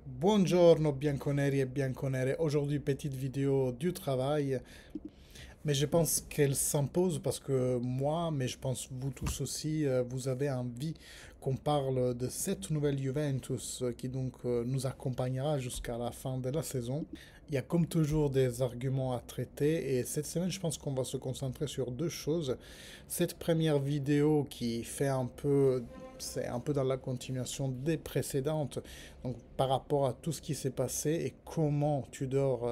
Buongiorno bianconeri et bianconere. Aujourd'hui, petite vidéo du travail, mais je pense qu'elle s'impose parce que moi, mais je pense vous tous aussi, vous avez envie qu'on parle de cette nouvelle Juventus qui donc nous accompagnera jusqu'à la fin de la saison. Il y a comme toujours des arguments à traiter et cette semaine, je pense qu'on va se concentrer sur deux choses. Cette première vidéo qui fait un peu, c'est un peu dans la continuation des précédentes, donc par rapport à tout ce qui s'est passé et comment Tudor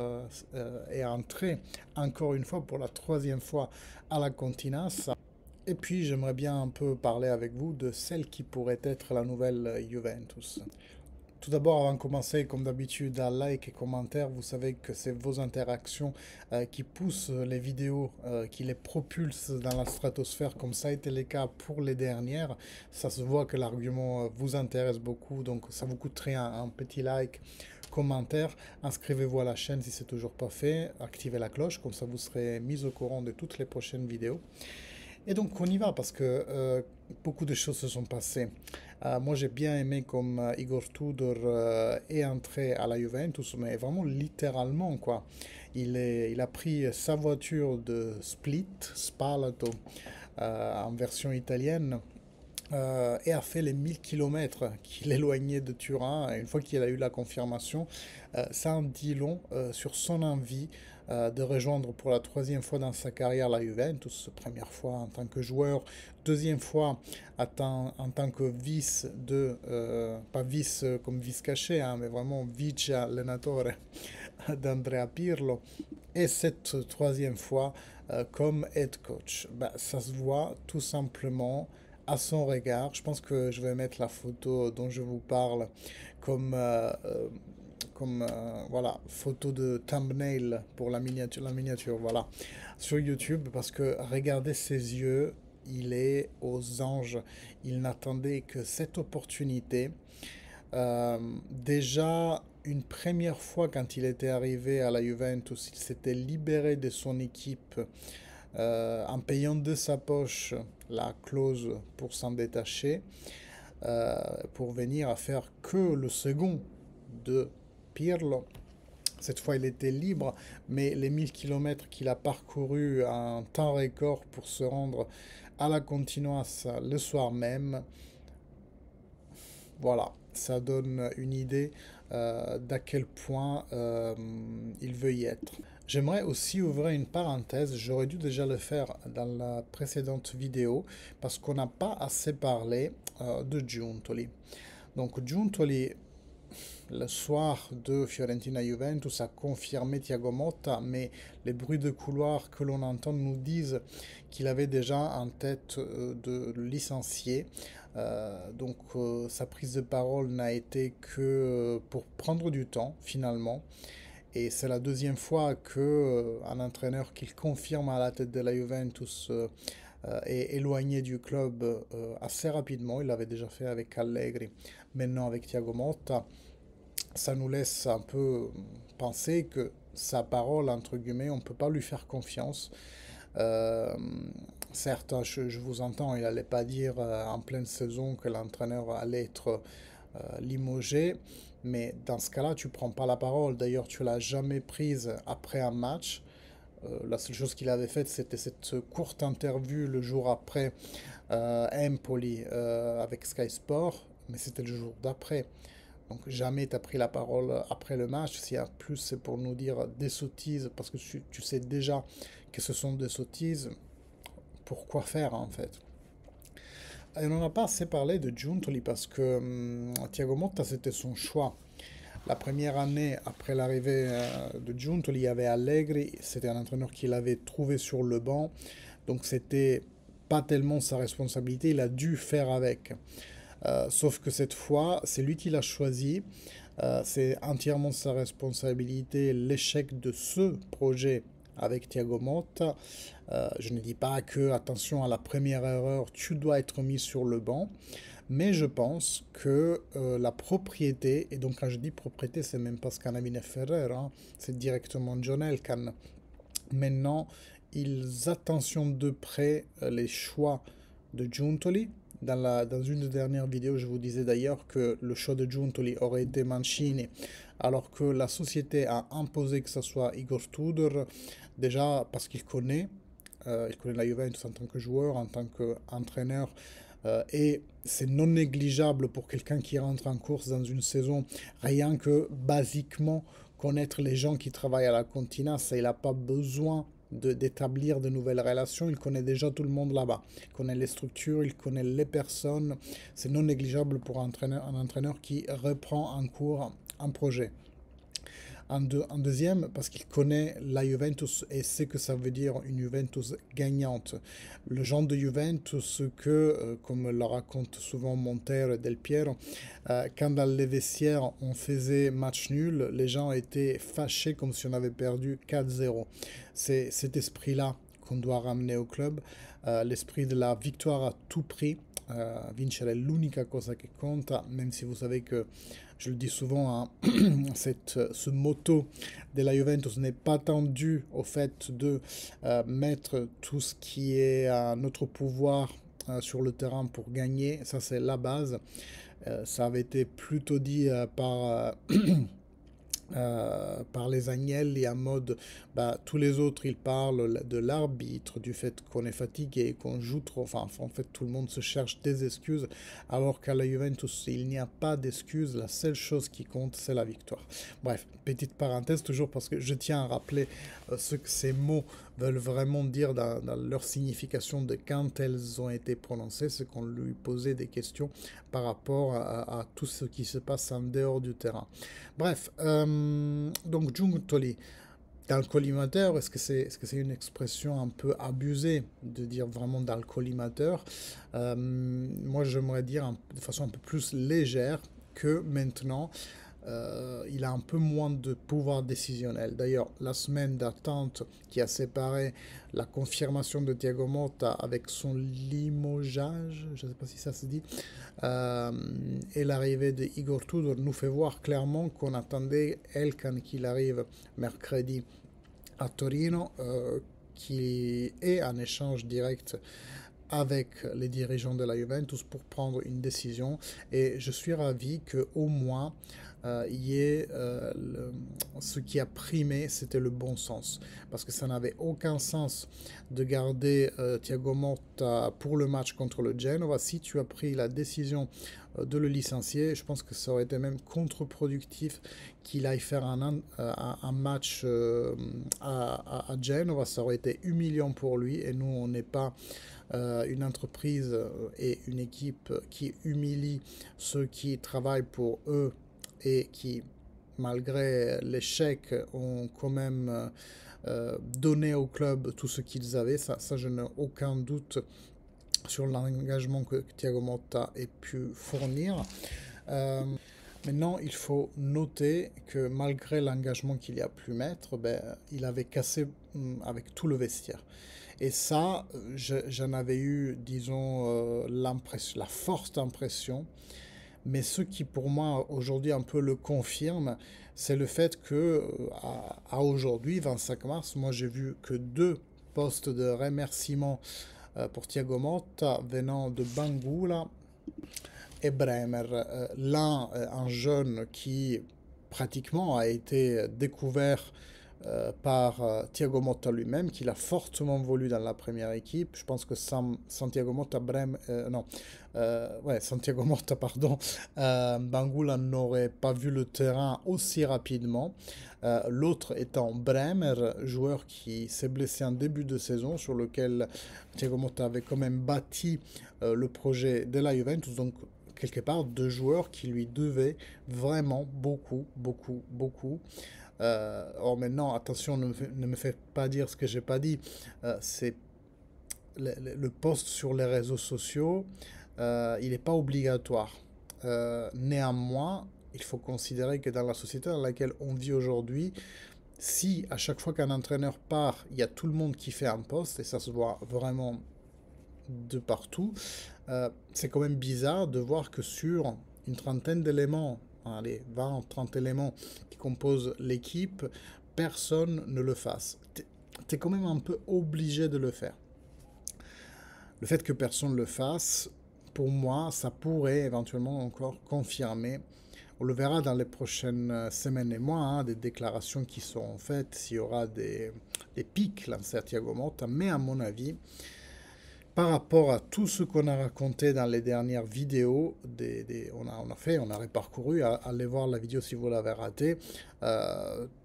est entré encore une fois pour la troisième fois à la Continas. Et puis j'aimerais bien un peu parler avec vous de celle qui pourrait être la nouvelle Juventus. Tout d'abord, avant de commencer, comme d'habitude, à like et commentaire, vous savez que c'est vos interactions qui poussent les vidéos, qui les propulsent dans la stratosphère, comme ça a été le cas pour les dernières. Ça se voit que l'argument vous intéresse beaucoup, donc ça vous coûterait un petit like, commentaire. Inscrivez-vous à la chaîne si c'est toujours pas fait. Activez la cloche, comme ça vous serez mis au courant de toutes les prochaines vidéos. Et donc on y va parce que beaucoup de choses se sont passées. Moi j'ai bien aimé comme Igor Tudor est entré à la Juventus, mais vraiment littéralement quoi. Il a pris sa voiture de Split, Spalato, en version italienne, et a fait les 1000 km qu'il éloignait de Turin. Et une fois qu'il a eu la confirmation, ça en dit long sur son envie de rejoindre pour la troisième fois dans sa carrière la Juventus, première fois en tant que joueur, deuxième fois en tant que vice de, pas vice comme vice caché, hein, mais vraiment vice allenatore d'Andrea Pirlo, et cette troisième fois comme head coach. Ben, ça se voit tout simplement à son regard. Je pense que je vais mettre la photo dont je vous parle comme, voilà, photo de thumbnail pour la miniature, voilà, sur YouTube, parce que regardez ses yeux, il est aux anges. Il n'attendait que cette opportunité. Déjà, une première fois quand il était arrivé à la Juventus, il s'était libéré de son équipe en payant de sa poche la clause pour s'en détacher, pour venir à faire que le second de Pirlo. Cette fois, il était libre, mais les 1000 km qu'il a parcouru en temps record pour se rendre à la Continuance le soir même, voilà, ça donne une idée d'à quel point il veut y être. J'aimerais aussi ouvrir une parenthèse, j'aurais dû déjà le faire dans la précédente vidéo, parce qu'on n'a pas assez parlé de Giuntoli. Donc Giuntoli, le soir de Fiorentina-Juventus, a confirmé Thiago Motta, mais les bruits de couloir que l'on entend nous disent qu'il avait déjà en tête de le licencier. Sa prise de parole n'a été que pour prendre du temps finalement. Et c'est la deuxième fois que un entraîneur qu'il confirme à la tête de la Juventus est éloigné du club assez rapidement. Il l'avait déjà fait avec Allegri, maintenant avec Thiago Motta. Ça nous laisse un peu penser que sa parole, entre guillemets, on ne peut pas lui faire confiance. Euh, Certes, hein, je vous entends, il n'allait pas dire en pleine saison que l'entraîneur allait être limogé, mais dans ce cas-là, tu prends pas la parole. D'ailleurs, tu l'as jamais prise après un match. La seule chose qu'il avait faite, c'était cette courte interview le jour après Empoli avec Sky Sport, mais c'était le jour d'après. Donc jamais tu as pris la parole après le match. S'il y a plus, c'est pour nous dire des sottises, parce que tu sais déjà que ce sont des sottises. Pourquoi faire en fait? Et on n'en a pas assez parlé de Giuntoli parce que Thiago Motta, c'était son choix. La première année après l'arrivée de Giuntoli, il y avait Allegri, c'était un entraîneur qu'il avait trouvé sur le banc, donc c'était pas tellement sa responsabilité, il a dû faire avec. Sauf que cette fois, c'est lui qui l'a choisi, c'est entièrement sa responsabilité, l'échec de ce projet avec Thiago Motta. Je ne dis pas que, attention à la première erreur, tu dois être mis sur le banc, mais je pense que la propriété, et donc quand je dis propriété, c'est même pas Scanavine Ferrer, hein, c'est directement John Elkann. Maintenant, ils attentionnent de près les choix de Giuntoli, Dans une des dernières vidéos, je vous disais d'ailleurs que le choix de Giuntoli aurait été Mancini, alors que la société a imposé que ce soit Igor Tudor, déjà parce il connaît la Juventus en tant que joueur, en tant qu'entraîneur, et c'est non négligeable pour quelqu'un qui rentre en course dans une saison, rien que basiquement connaître les gens qui travaillent à la Continas, ça, il n'a pas besoin d'établir de nouvelles relations, il connaît déjà tout le monde là-bas, il connaît les structures, il connaît les personnes, c'est non négligeable pour un entraîneur qui reprend en cours un projet. En deuxième, parce qu'il connaît la Juventus et sait que ça veut dire une Juventus gagnante. Le genre de Juventus que, comme le raconte souvent Montero et Del Piero, quand dans les vestiaires on faisait match nul, les gens étaient fâchés comme si on avait perdu 4-0. C'est cet esprit-là qu'on doit ramener au club, l'esprit de la victoire à tout prix. Vincere è l'unica cosa che conta, même si vous savez que je le dis souvent, hein, ce motto de la Juventus n'est pas tendu au fait de mettre tout ce qui est à notre pouvoir sur le terrain pour gagner. Ça, c'est la base. Ça avait été plutôt dit par les Agnelli en mode bah, tous les autres ils parlent de l'arbitre, du fait qu'on est fatigué, qu'on joue trop, enfin en fait tout le monde se cherche des excuses alors qu'à la Juventus il n'y a pas d'excuses, la seule chose qui compte c'est la victoire. Bref, petite parenthèse toujours parce que je tiens à rappeler ce que ces mots veulent vraiment dire dans leur signification de quand elles ont été prononcées, c'est qu'on lui posait des questions par rapport à tout ce qui se passe en dehors du terrain. Bref, donc Giuntoli, dans le collimateur, est-ce que c'est une expression un peu abusée de dire vraiment dans le collimateur? Moi, j'aimerais dire de façon un peu plus légère que maintenant, il a un peu moins de pouvoir décisionnel. D'ailleurs, la semaine d'attente qui a séparé la confirmation de Thiago Motta avec son limogeage, je ne sais pas si ça se dit, et l'arrivée de Igor Tudor nous fait voir clairement qu'on attendait Elkan qu'il arrive mercredi à Torino, qui est en échange direct avec les dirigeants de la Juventus pour prendre une décision et je suis ravi qu'au moins y ait ce qui a primé, c'était le bon sens parce que ça n'avait aucun sens de garder Thiago Motta pour le match contre le Genova. Si tu as pris la décision de le licencier, je pense que ça aurait été même contre-productif qu'il aille faire un match à Genova, ça aurait été humiliant pour lui et nous on n'est pas une entreprise et une équipe qui humilie ceux qui travaillent pour eux et qui, malgré l'échec, ont quand même donné au club tout ce qu'ils avaient. Ça je n'ai aucun doute sur l'engagement que Thiago Motta ait pu fournir. Maintenant, il faut noter que malgré l'engagement qu'il y a pu mettre, ben, il avait cassé avec tout le vestiaire. Et ça, j'en avais eu, disons, la forte impression. Mais ce qui, pour moi, aujourd'hui, un peu le confirme, c'est le fait que, à aujourd'hui, 25 mars, moi, j'ai vu que 2 postes de remerciement pour Thiago Motta venant de Bangula et Bremer. L'un, un jeune qui pratiquement a été découvert par Thiago Motta lui-même, qu'il a fortement voulu dans la première équipe. Je pense que Santiago Motta, Santiago Motta, pardon, Bangula n'aurait pas vu le terrain aussi rapidement. L'autre étant Bremer, joueur qui s'est blessé en début de saison, sur lequel Thiago Motta avait quand même bâti le projet de la Juventus. Donc, quelque part, 2 joueurs qui lui devaient vraiment beaucoup, beaucoup, beaucoup. Or maintenant, attention, ne me faites pas dire ce que j'ai pas dit. C'est le post sur les réseaux sociaux, il n'est pas obligatoire. Néanmoins, il faut considérer que dans la société dans laquelle on vit aujourd'hui, si à chaque fois qu'un entraîneur part, il y a tout le monde qui fait un post, et ça se voit vraiment de partout, c'est quand même bizarre de voir que sur une trentaine d'éléments, allez, 20, 30 éléments qui composent l'équipe, personne ne le fasse. T'es quand même un peu obligé de le faire. Le fait que personne le fasse, pour moi, ça pourrait éventuellement encore confirmer. On le verra dans les prochaines semaines et mois, hein, des déclarations qui seront faites, s'il y aura des pics lancés à Thiago Motta. Mais à mon avis, par rapport à tout ce qu'on a raconté dans les dernières vidéos, on a reparcouru, allez voir la vidéo si vous l'avez ratée,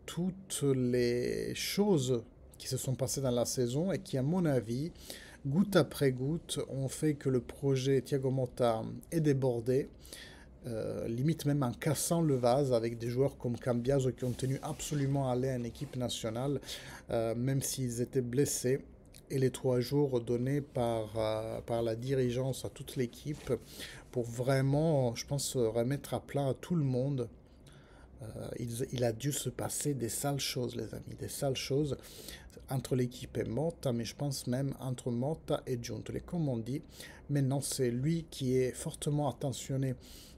toutes les choses qui se sont passées dans la saison et qui, à mon avis, goutte après goutte, ont fait que le projet Thiago Motta est débordé, limite même en cassant le vase avec des joueurs comme Cambiaso qui ont tenu absolument à aller en équipe nationale, même s'ils étaient blessés et les 3 jours donnés par la dirigeance à toute l'équipe pour vraiment, je pense, remettre à plat à tout le monde. Il a dû se passer des sales choses, les amis, des sales choses entre l'équipe et Motta, mais je pense même entre Motta et Giuntoli. Comme on dit, maintenant c'est lui qui est fortement attentionné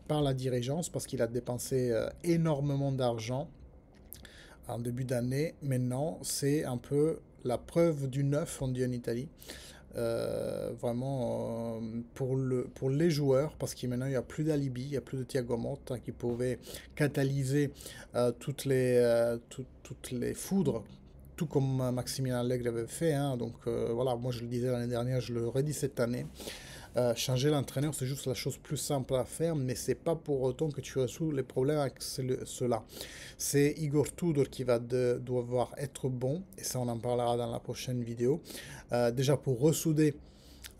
par la dirigeance parce qu'il a dépensé énormément d'argent en début d'année. Maintenant, c'est un peu la preuve du neuf, on dit en Italie. Vraiment pour les joueurs, parce qu'il maintenant il n'y a plus d'alibi, il n'y a plus de Thiago Motta qui pouvait catalyser toutes les foudres, tout comme Maximiliano Allegri avait fait, hein. Donc voilà, moi je le disais l'année dernière, je le redis cette année. Changer l'entraîneur, c'est juste la chose plus simple à faire, mais c'est pas pour autant que tu résous les problèmes avec cela. C'est Igor Tudor qui va devoir être bon, et ça on en parlera dans la prochaine vidéo. Déjà pour ressouder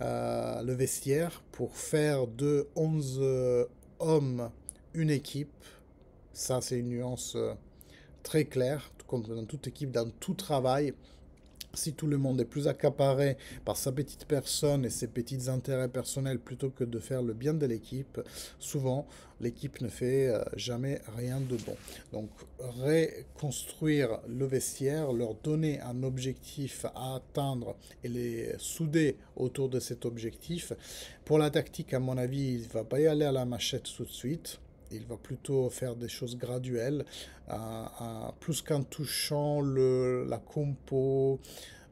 le vestiaire, pour faire de 11 hommes une équipe, ça c'est une nuance très claire, comme dans toute équipe, dans tout travail. Si tout le monde est plus accaparé par sa petite personne et ses petits intérêts personnels plutôt que de faire le bien de l'équipe, souvent l'équipe ne fait jamais rien de bon. Donc reconstruire le vestiaire, leur donner un objectif à atteindre et les souder autour de cet objectif. Pour la tactique, à mon avis, il ne va pas y aller à la machette tout de suite. Il va plutôt faire des choses graduelles, plus qu'en touchant la compo.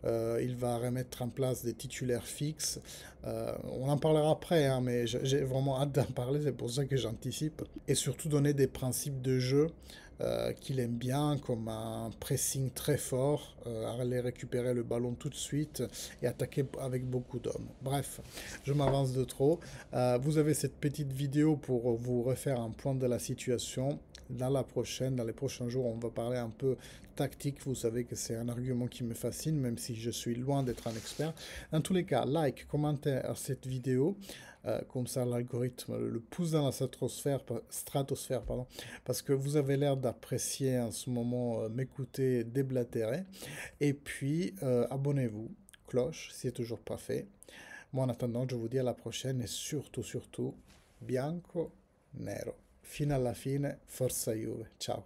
Il va remettre en place des titulaires fixes. On en parlera après, hein, mais j'ai vraiment hâte d'en parler, c'est pour ça que j'anticipe. Et surtout donner des principes de jeu qu'il aime bien, comme un pressing très fort, aller récupérer le ballon tout de suite et attaquer avec beaucoup d'hommes. Bref, je m'avance de trop. Vous avez cette petite vidéo pour vous refaire un point de la situation. Dans les prochains jours, on va parler un peu tactique. Vous savez que c'est un argument qui me fascine, même si je suis loin d'être un expert. Dans tous les cas, like, commentaire à cette vidéo. Comme ça, l'algorithme le pousse dans la stratosphère, pardon, parce que vous avez l'air d'apprécier en ce moment m'écouter déblatérer. Et puis, abonnez-vous, cloche, si c'est toujours pas fait. Moi, en attendant, je vous dis à la prochaine et surtout, surtout, bianco, nero. Fino alla fine, forza Juve. Ciao.